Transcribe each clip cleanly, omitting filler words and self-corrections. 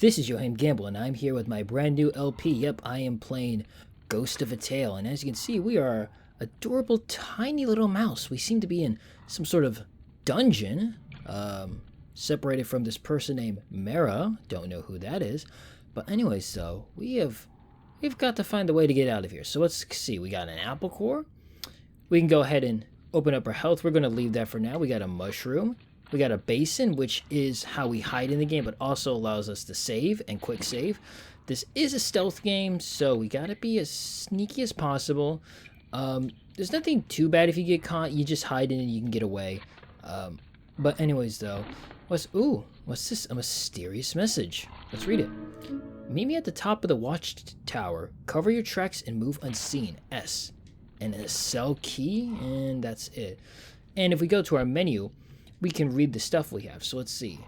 This is Yohhamgambal, and I'm here with my brand new LP. Yep, I am playing Ghost of a Tale, and as you can see, we are adorable, tiny little mouse. We seem to be in some sort of dungeon, separated from this person named Merra. Don't know who that is, but anyways, so we've got to find a way to get out of here. So let's see. We got an apple core. We can go ahead and open up our health. We're going to leave that for now. We got a mushroom. We got a basin, which is how we hide in the game, but also allows us to save and quick save. This is a stealth game, so we gotta be as sneaky as possible. There's nothing too bad if you get caught. You just hide in and you can get away. But anyways, though, what's this? A mysterious message. Let's read it. Meet me at the top of the watchtower. Cover your tracks and move unseen. S. And a cell key, and that's it. And if we go to our menu, we can read the stuff we have. So let's see.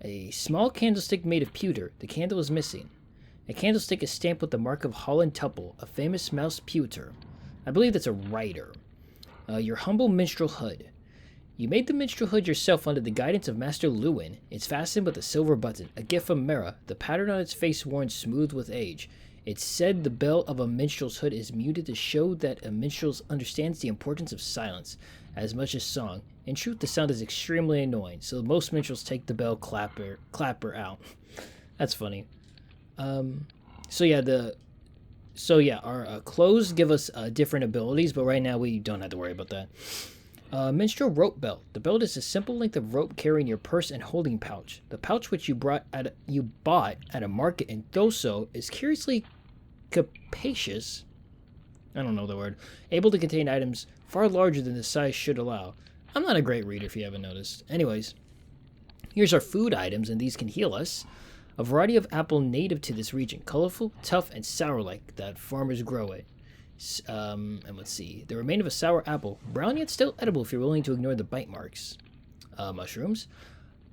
A small candlestick made of pewter. The candle is missing. A candlestick is stamped with the mark of Holland Tupple, a famous mouse pewter. I believe that's a writer. Your humble minstrel hood. You made the minstrel hood yourself under the guidance of Master Lewin. It's fastened with a silver button, a gift from Merra, the pattern on its face worn smooth with age. It's said the bell of a minstrel's hood is muted to show that a minstrel understands the importance of silence as much as song. In truth, the sound is extremely annoying, so most minstrels take the bell clapper out. That's funny. Our clothes give us different abilities, but right now we don't have to worry about that. Minstrel rope belt. The belt is a simple length of rope carrying your purse and holding pouch. The pouch which you bought at a market in Doso is curiously capacious. I don't know the word. Able to contain items far larger than the size should allow. I'm not a great reader if you haven't noticed. Anyways, here's our food items, and these can heal us. A variety of apple native to this region. Colorful, tough, and sour-like that farmers grow it. And let's see. The remain of a sour apple. Brown yet still edible if you're willing to ignore the bite marks. Mushrooms.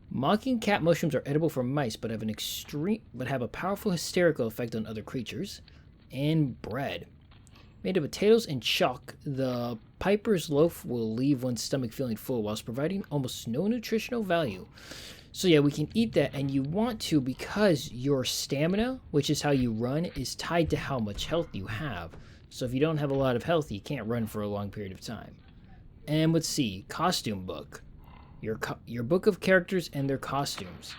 Mocking cat mushrooms are edible for mice, but have a powerful hysterical effect on other creatures. And bread. Made of potatoes and chalk, the piper's loaf will leave one's stomach feeling full whilst providing almost no nutritional value. So yeah, we can eat that, and you want to because your stamina, which is how you run, is tied to how much health you have. So if you don't have a lot of health, you can't run for a long period of time. And let's see, costume book. Your book of characters and their costumes.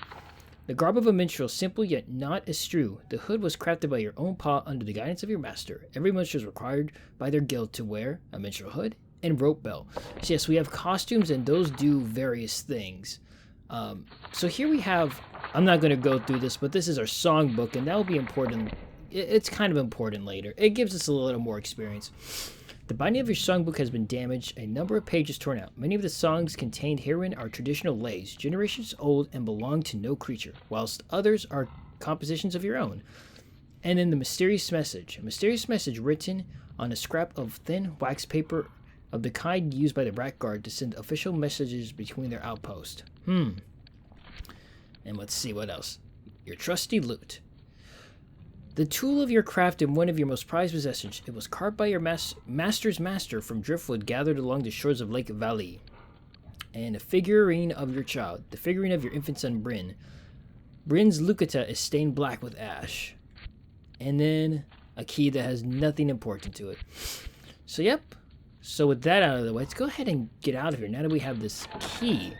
The garb of a minstrel, simple yet not estrue. The hood was crafted by your own paw under the guidance of your master. Every minstrel is required by their guild to wear a minstrel hood and rope belt. So yes, we have costumes, and those do various things. So here we have, I'm not going to go through this, but this is our songbook, and that will be important. It's kind of important later. It gives us a little more experience. The binding of your songbook has been damaged, a number of pages torn out. Many of the songs contained herein are traditional lays, generations old and belong to no creature, whilst others are compositions of your own. And then the mysterious message. A mysterious message written on a scrap of thin wax paper of the kind used by the Rat Guard to send official messages between their outposts. And let's see what else. Your trusty lute. The tool of your craft and one of your most prized possessions. It was carved by your master's master from driftwood gathered along the shores of Lake Valley. And a figurine of your child. The figurine of your infant son, Bryn. Bryn's Lucata is stained black with ash. And then a key that has nothing important to it. So, yep. So with that out of the way, let's go ahead and get out of here. Now that we have this key,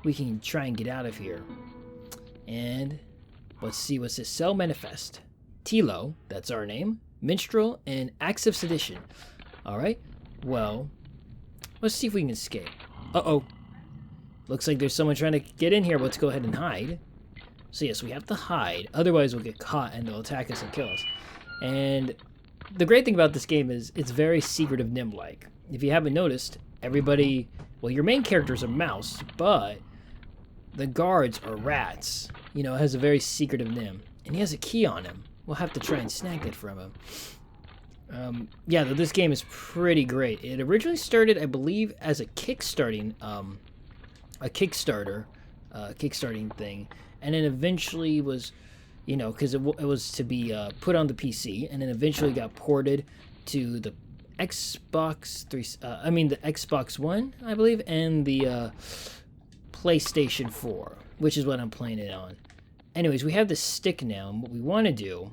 we can try and get out of here. And let's see what's this. Cell manifest. Tilo, that's our name. Minstrel and acts of sedition. Alright, well, let's see if we can escape. Uh-oh. Looks like there's someone trying to get in here. Let's go ahead and hide. So yes, we have to hide. Otherwise we'll get caught and they'll attack us and kill us. And the great thing about this game is it's very Secret of Nim-like. If you haven't noticed, everybody... Well, your main character is a mouse, but the guards are rats. You know, it has a very Secret of Nim. And he has a key on him. We'll have to try and snag it from him. Yeah, though this game is pretty great. It originally started, I believe, as a Kickstarting thing, and then eventually was, you know, because it was to be put on the PC, and then eventually got ported to the Xbox the Xbox One, I believe, and the PlayStation 4, which is what I'm playing it on. Anyways, we have this stick now, and what we want to do...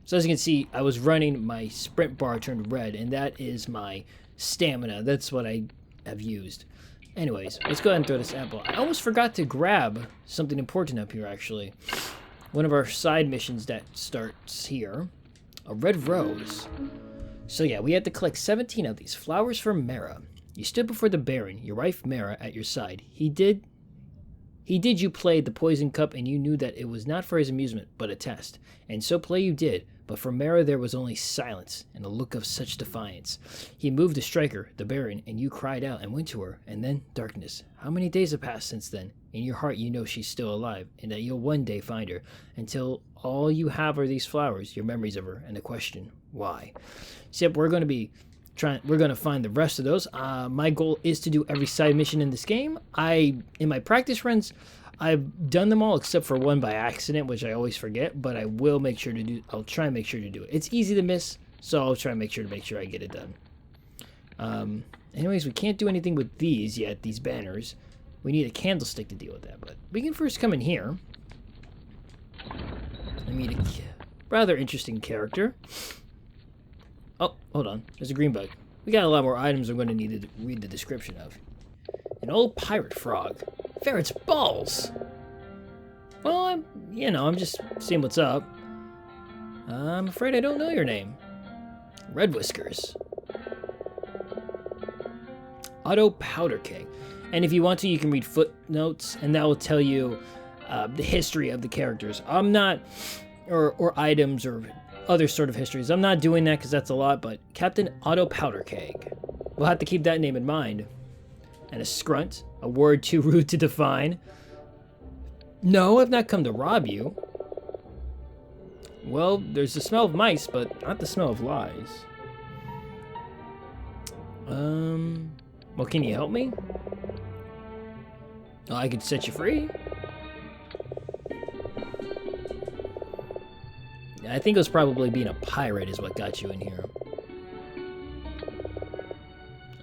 So as you can see, I was running, my sprint bar turned red, and that is my stamina. That's what I have used. Anyways, let's go ahead and throw this apple. I almost forgot to grab something important up here, actually. One of our side missions that starts here. A red rose. So yeah, we had to collect 17 of these flowers for Merra. You stood before the Baron, your wife Merra, at your side. He did you played the poison cup, and you knew that it was not for his amusement, but a test. And so play you did, but for Merra there was only silence, and a look of such defiance. He moved to strike her, the Baron, and you cried out and went to her, and then darkness. How many days have passed since then? In your heart you know she's still alive, and that you'll one day find her, until all you have are these flowers, your memories of her, and the question, why? So yep, we're going to find the rest of those. My goal is to do every side mission in this game. In my practice runs, I've done them all except for one by accident, which I always forget, but I'll try and make sure to do it. It's easy to miss, so I'll try and make sure I get it done. Anyways, we can't do anything with these yet, these banners. We need a candlestick to deal with that, but we can first come in here. I meet a rather interesting character. Oh, hold on. There's a green bug. We got a lot more items I'm going to need to read the description of. An old pirate frog. Ferret's balls! Well, I'm just seeing what's up. I'm afraid I don't know your name. Red Whiskers. Auto Powder Keg. And if you want to, you can read footnotes, and that will tell you the history of the characters. I'm not, or items, or other sort of histories. I'm not doing that because that's a lot, but Captain Auto Powder Keg. We'll have to keep that name in mind. And a scrunt, a word too rude to define. No, I've not come to rob you. Well, there's the smell of mice, but not the smell of lies. Well, can you help me? Oh, I could set you free. I think it was probably being a pirate is what got you in here.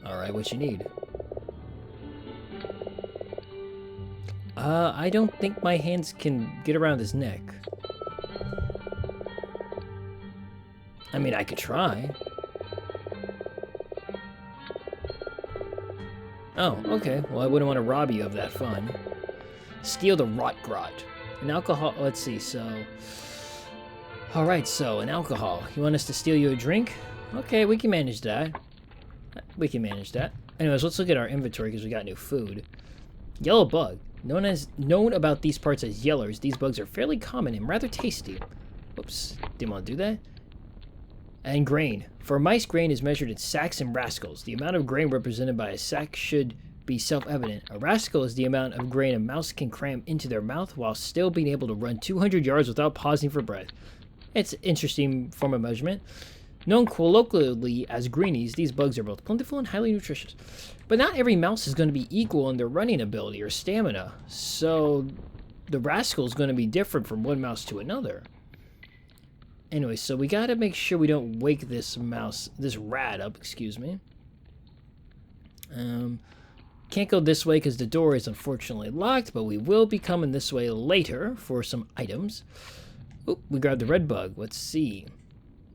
Alright, what you need? I don't think my hands can get around his neck. I mean, I could try. Oh, okay. Well, I wouldn't want to rob you of that fun. Steal the Rot Grot. An alcohol... Let's see, so... Alright, so, an alcohol. You want us to steal you a drink? Okay, we can manage that. We can manage that. Anyways, let's look at our inventory because we got new food. Yellow bug. Known about these parts as yellers, these bugs are fairly common and rather tasty. Whoops, didn't want to do that. And grain. For mice, grain is measured in sacks and rascals. The amount of grain represented by a sack should be self-evident. A rascal is the amount of grain a mouse can cram into their mouth while still being able to run 200 yards without pausing for breath. It's an interesting form of measurement. Known colloquially as greenies, these bugs are both plentiful and highly nutritious. But not every mouse is going to be equal in their running ability or stamina, so the rascal is going to be different from one mouse to another. Anyway, so we got to make sure we don't wake this rat up, excuse me. Can't go this way because the door is unfortunately locked, but we will be coming this way later for some items. Oh, we grabbed the red bug. Let's see.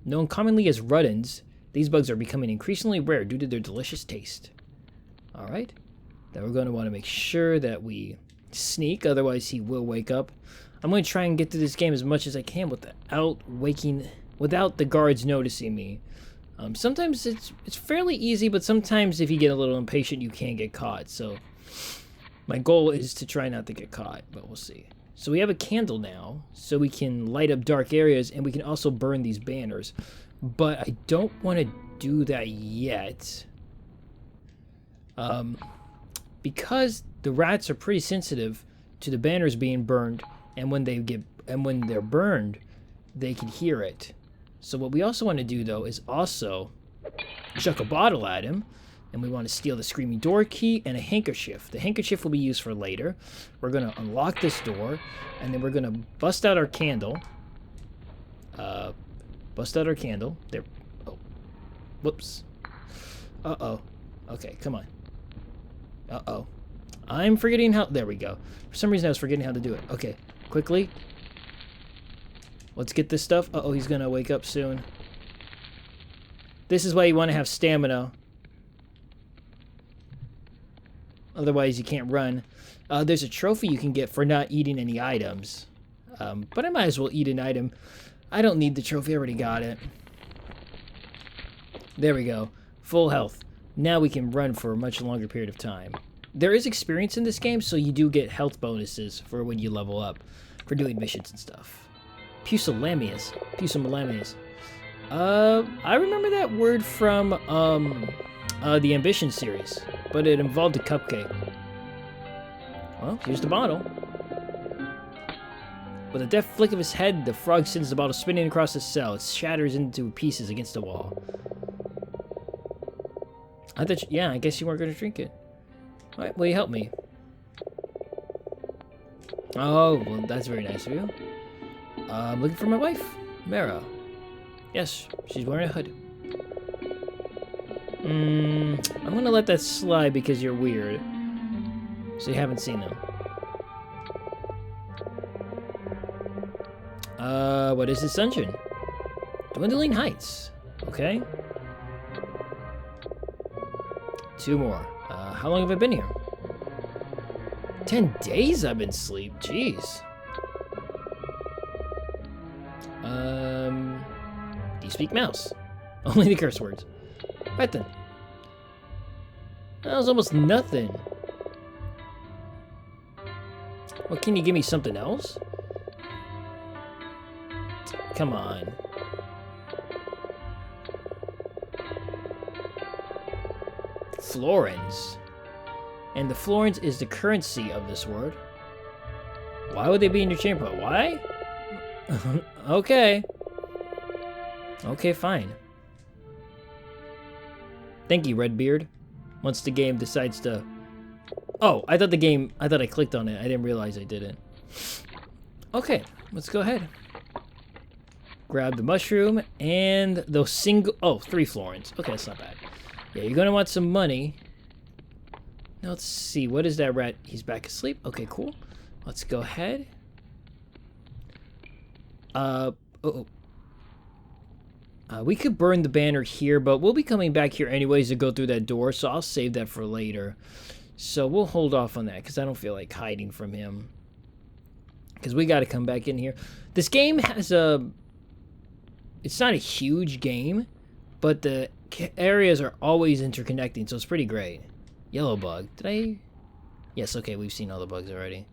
Known commonly as ruddens, these bugs are becoming increasingly rare due to their delicious taste. Alright. Then we're going to want to make sure that we sneak, otherwise he will wake up. I'm going to try and get through this game as much as I can without the guards noticing me. Sometimes it's fairly easy, but sometimes if you get a little impatient, you can get caught. So my goal is to try not to get caught, but we'll see. So we have a candle now, so we can light up dark areas, and we can also burn these banners. But I don't want to do that yet. Because the rats are pretty sensitive to the banners being burned, and when they're burned, they can hear it. So what we also want to do, though, is also chuck a bottle at him. And we want to steal the screaming door key and a handkerchief. The handkerchief will be used for later. We're going to unlock this door, and then we're going to bust out our candle. There. Oh. Whoops. Uh-oh. Okay, come on. Uh-oh. I'm forgetting how... There we go. For some reason, I was forgetting how to do it. Okay, quickly. Let's get this stuff. Uh-oh, he's gonna wake up soon. This is why you want to have stamina. Otherwise, you can't run. There's a trophy you can get for not eating any items. But I might as well eat an item. I don't need the trophy. I already got it. There we go. Full health. Now we can run for a much longer period of time. There is experience in this game, so you do get health bonuses for when you level up. For doing missions and stuff. Pusillanimous. Pusillanimous. I remember that word from, the Ambition series. But it involved a cupcake. Well, here's the bottle. With a deft flick of his head, the frog sends the bottle spinning across the cell. It shatters into pieces against the wall. I thought, yeah, I guess you weren't going to drink it. Alright, will you help me? Oh, well, that's very nice of you. I'm looking for my wife, Merra. Yes, she's wearing a hood. I'm gonna let that slide because you're weird. So you haven't seen them. What is this dungeon? Dwindling Heights. Okay. 2 more. How long have I been here? 10 days I've been asleep. Jeez. Do you speak mouse? Only the curse words. Right then. That was almost nothing. Well, can you give me something else? Come on. Florins. And the florins is the currency of this word. Why would they be in your chamber? Why? Okay. Okay, fine. Thank you, Redbeard. Once the game decides to... Oh, I thought I clicked on it. I didn't realize I didn't. Okay, let's go ahead. Grab the mushroom and those single... Oh, 3 florins. Okay, that's not bad. Yeah, you're gonna want some money. Now, let's see. What is that rat? He's back asleep. Okay, cool. Let's go ahead. We could burn the banner here, but we'll be coming back here anyways to go through that door, so I'll save that for later. So we'll hold off on that, because I don't feel like hiding from him. Because we got to come back in here. This game has a... It's not a huge game, but the areas are always interconnecting, so it's pretty great. Yellow bug. Did I... Yes, okay, we've seen all the bugs already.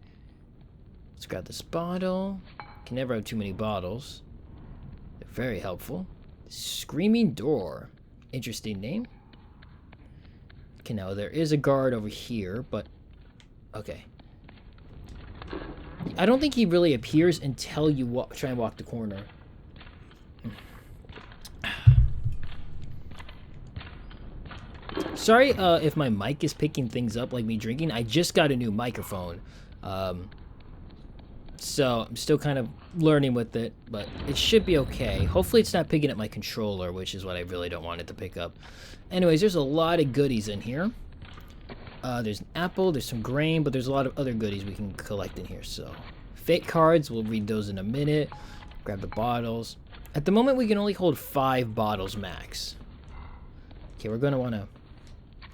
Let's grab this bottle. Can never have too many bottles. They're very helpful. Screaming Door. Interesting name. Okay, now there is a guard over here, but... Okay. I don't think he really appears until you try and walk the corner. Sorry if my mic is picking things up like me drinking. I just got a new microphone. So I'm still kind of learning with it, but it should be okay. Hopefully it's not picking up my controller, which is what I really don't want it to pick up. Anyways, there's a lot of goodies in here. There's an apple, there's some grain, but there's a lot of other goodies we can collect in here. So, fate cards, we'll read those in a minute. Grab the bottles. At the moment, we can only hold 5 bottles max. Okay, we're going to want to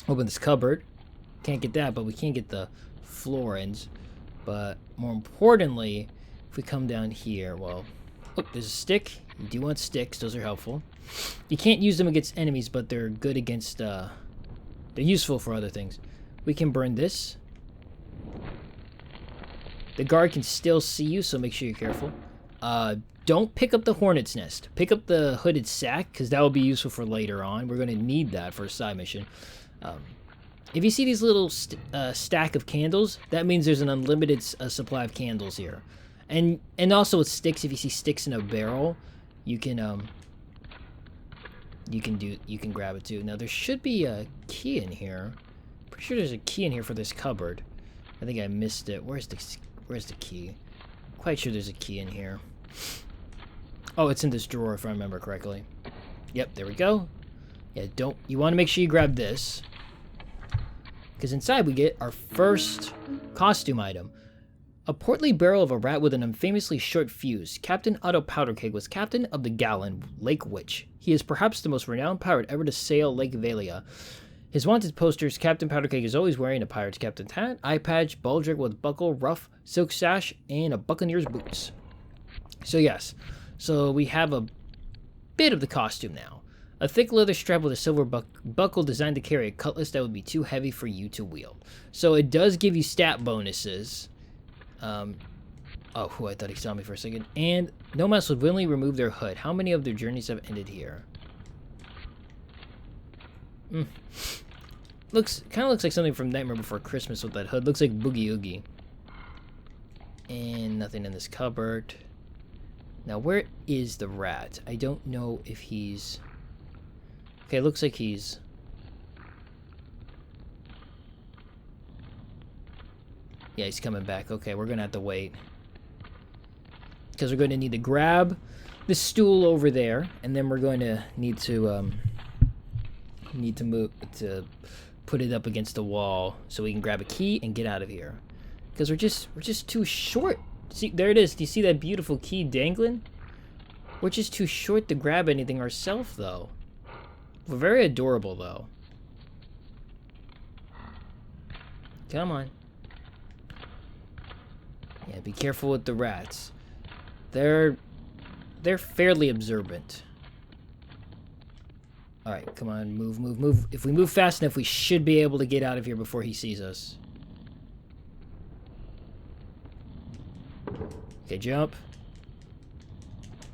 open this cupboard. Can't get that, but we can get the florins. But more importantly, if we come down here, well, look, there's a stick. You do want sticks. Those are helpful. You can't use them against enemies, but they're good against, they're useful for other things. We can burn this. The guard can still see you, so make sure you're careful. Don't pick up the hornet's nest. Pick up the hooded sack, because that will be useful for later on. We're going to need that for a side mission. If you see these little stack of candles, that means there's an unlimited supply of candles here. And also with sticks, if you see sticks in a barrel, you can grab it too. Now there should be a key in here. Pretty sure there's a key in here for this cupboard. I think I missed it. Where's the key? Quite sure there's a key in here. Oh, it's in this drawer if I remember correctly. Yep, there we go. Yeah, you want to make sure you grab this. Because inside we get our first costume item. A portly barrel of a rat with an infamously short fuse, Captain Otto Powderkeg was captain of the Gallon, Lake Witch. He is perhaps the most renowned pirate ever to sail Lake Valia. His wanted posters, Captain Powderkeg is always wearing a pirate's captain's hat, eye patch, baldric with buckle, ruff, silk sash, and a buccaneer's boots. So yes, so we have a bit of the costume now. A thick leather strap with a silver buckle designed to carry a cutlass that would be too heavy for you to wield. So it does give you stat bonuses. I thought he saw me for a second. And nomads would willingly remove their hood. How many of their journeys have ended here? Kind of looks like something from Nightmare Before Christmas with that hood. Looks like Boogie Oogie. And nothing in this cupboard. Now, where is the rat? I don't know if he's... Okay, it looks like he's... Yeah, he's coming back. Okay, we're gonna have to wait. Because we're going to need to grab the stool over there. And then we're going to need to put it up against the wall so we can grab a key and get out of here. Because we're just too short. See, there it is. Do you see that beautiful key dangling? We're just too short to grab anything ourselves, though. We're very adorable, though. Come on. Yeah, be careful with the rats. They're fairly observant. Alright, come on, move, move, move. If we move fast enough, we should be able to get out of here before he sees us. Okay, jump.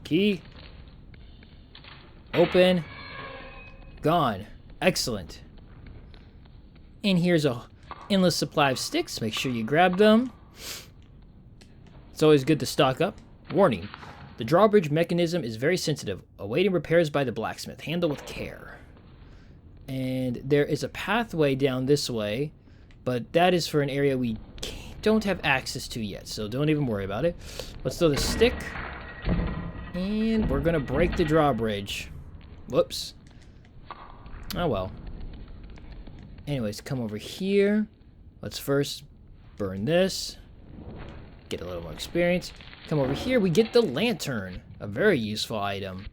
Key. Open. Gone. Excellent. And here's a endless supply of sticks. Make sure you grab them. It's always good to stock up. Warning. The drawbridge mechanism is very sensitive. Awaiting repairs by the blacksmith. Handle with care. And there is a pathway down this way, but that is for an area we don't have access to yet, so don't even worry about it. Let's throw the stick, and we're gonna break the drawbridge. Whoops. Oh well. Anyways, come over here. Let's first burn this. Get a little more experience. Come over here, we get the lantern. A very useful item.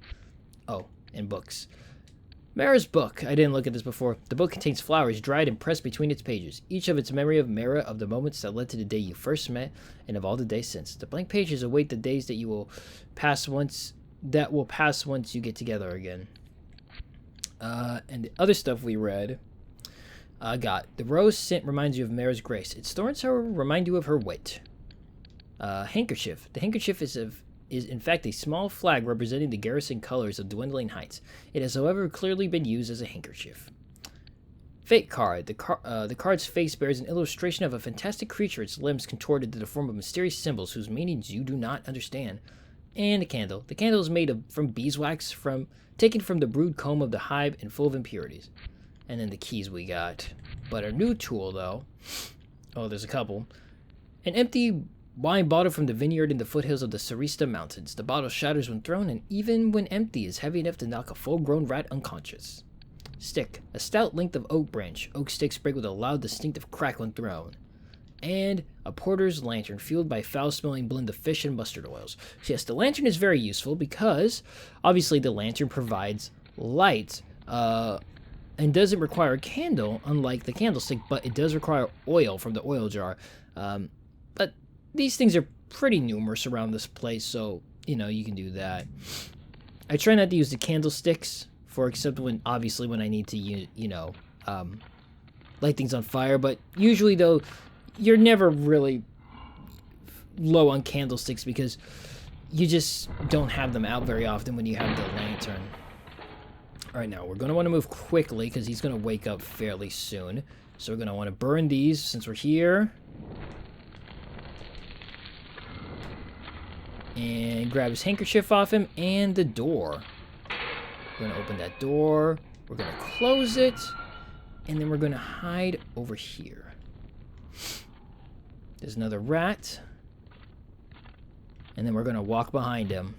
Oh, and books. Merra's book. I didn't look at this before. The book contains flowers dried and pressed between its pages, each of its memory of Merra, of the moments that led to the day you first met, and of all the days since. The blank pages await the days that will pass once you get together again. And the other stuff we read, got the rose scent reminds you of Merra's grace. Its thorns, however, remind you of her wit. Handkerchief. The handkerchief is in fact a small flag representing the garrison colors of Dwindling Heights. It has, however, clearly been used as a handkerchief. Fate card. The card's face bears an illustration of a fantastic creature, its limbs contorted to the form of mysterious symbols whose meanings you do not understand. And a candle. The candle is made from beeswax taken from the brood comb of the hive and full of impurities. And then the keys we got. But our new tool, though... Oh, there's a couple. An empty wine bottle from the vineyard in the foothills of the Sarista Mountains. The bottle shatters when thrown, and even when empty is heavy enough to knock a full-grown rat unconscious. Stick. A stout length of oak branch. Oak sticks break with a loud, distinctive crack when thrown. And a porter's lantern, fueled by foul-smelling blend of fish and mustard oils. So yes, the lantern is very useful because, obviously, the lantern provides light, and doesn't require a candle, unlike the candlestick, but it does require oil from the oil jar. But these things are pretty numerous around this place, so, you can do that. I try not to use the candlesticks, except when I need to, light things on fire, but usually, though, you're never really low on candlesticks because you just don't have them out very often when you have the lantern. All right, now, we're going to want to move quickly because he's going to wake up fairly soon. So we're going to want to burn these since we're here. And grab his handkerchief off him and the door. We're going to open that door. We're going to close it. And then we're going to hide over here. There's another rat. And then we're going to walk behind him.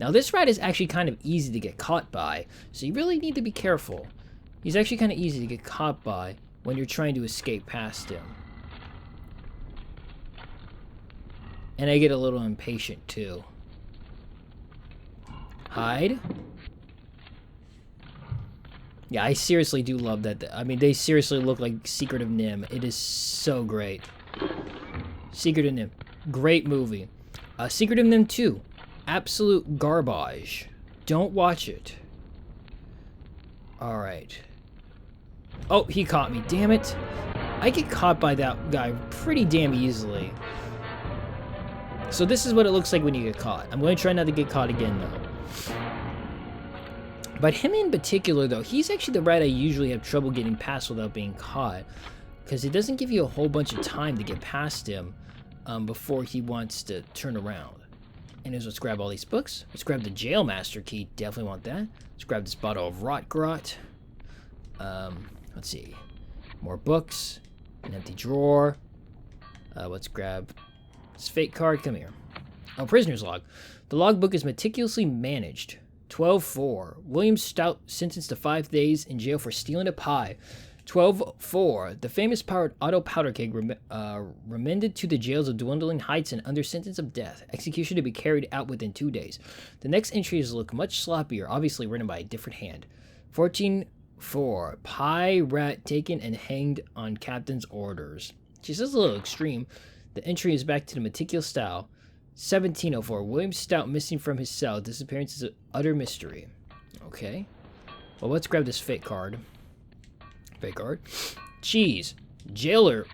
Now, this rat is actually kind of easy to get caught by, so you really need to be careful. He's actually kind of easy to get caught by when you're trying to escape past him. And I get a little impatient too. Hide. Yeah, I seriously do love that. I mean, they seriously look like Secret of Nim. It is so great. Secret of Nim. Great movie. Secret of Nim 2. Absolute garbage. Don't watch it. Alright. Oh, he caught me. Damn it. I get caught by that guy pretty damn easily. So this is what it looks like when you get caught. I'm going to try not to get caught again, though. But him in particular, though, he's actually the rat I usually have trouble getting past without being caught. Because it doesn't give you a whole bunch of time to get past him before he wants to turn around. And let's grab all these books. Let's grab the Jail Master key. Definitely want that. Let's grab this bottle of Rot Grot. Let's see. More books. An empty drawer. Let's grab this fate card. Come here. Oh, prisoner's log. The logbook is meticulously managed. 12-4. William Stout sentenced to 5 days in jail for stealing a pie. 12-4. The famous pirate Otto Powderkeg remanded to the jails of Dwindling Heights and under sentence of death. Execution to be carried out within 2 days. The next entries look much sloppier, obviously written by a different hand. 14-4. Pie rat taken and hanged on captain's orders. Geez, this is a little extreme. The entry is back to the meticulous style. 1704. William Stout missing from his cell. Disappearance is an utter mystery. Okay. Well, let's grab this fate card. Fate card. Jeez. Jail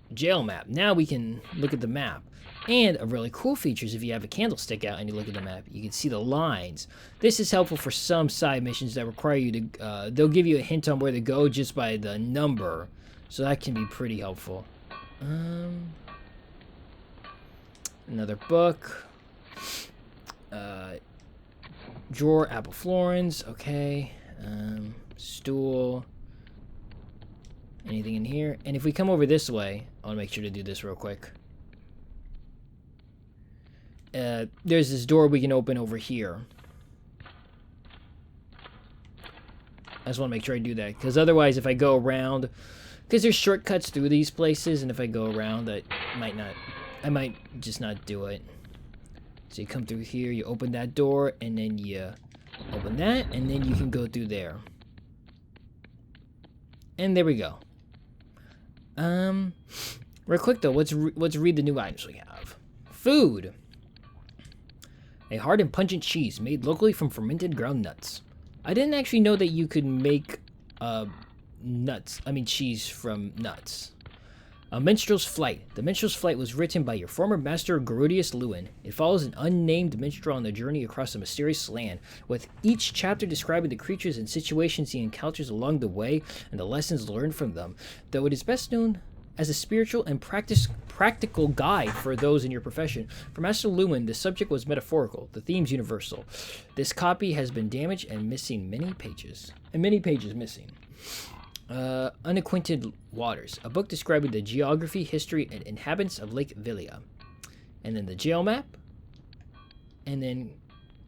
map. Now we can look at the map. And a really cool feature is if you have a candlestick out and you look at the map, you can see the lines. This is helpful for some side missions that require you to... they'll give you a hint on where to go just by the number. So that can be pretty helpful. Another book. Drawer, apple florins, okay. Stool. Anything in here? And if we come over this way, I want to make sure to do this real quick. There's this door we can open over here. I just want to make sure I do that, because otherwise if I go around, because there's shortcuts through these places, and if I go around, I might just not do it. So you come through here, you open that door, and then you open that, and then you can go through there. And there we go. Real quick though, let's read the new items we have. Food. A hard and pungent cheese made locally from fermented ground nuts. I didn't actually know that you could make cheese from nuts. A Minstrel's Flight. The Minstrel's Flight was written by your former master, Garodius Lewin. It follows an unnamed minstrel on a journey across a mysterious land, with each chapter describing the creatures and situations he encounters along the way and the lessons learned from them, though it is best known as a spiritual and practical guide for those in your profession. For Master Lewin, the subject was metaphorical, the themes universal. This copy has been damaged and missing many pages. Missing. Unacquainted Waters, a book describing the geography, history, and inhabitants of Lake Vilia. And then the jail map. And then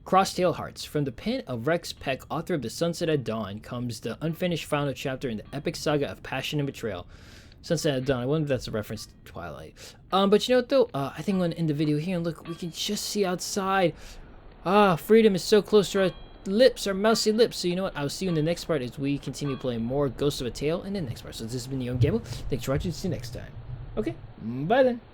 Crosstail Hearts. From the pen of Rex Peck, author of The Sunset at Dawn, comes the unfinished final chapter in the epic saga of passion and betrayal. Sunset at Dawn, I wonder if that's a reference to Twilight. But you know what though? I think I'm going to end the video here, and look, we can just see outside. Freedom is so close to our lips, our mousy lips. So you know what? I'll see you in the next part as we continue playing more Ghost of a Tale in the next part. So this has been Yohhamgambal. Thanks for watching. See you next time. Okay, bye then.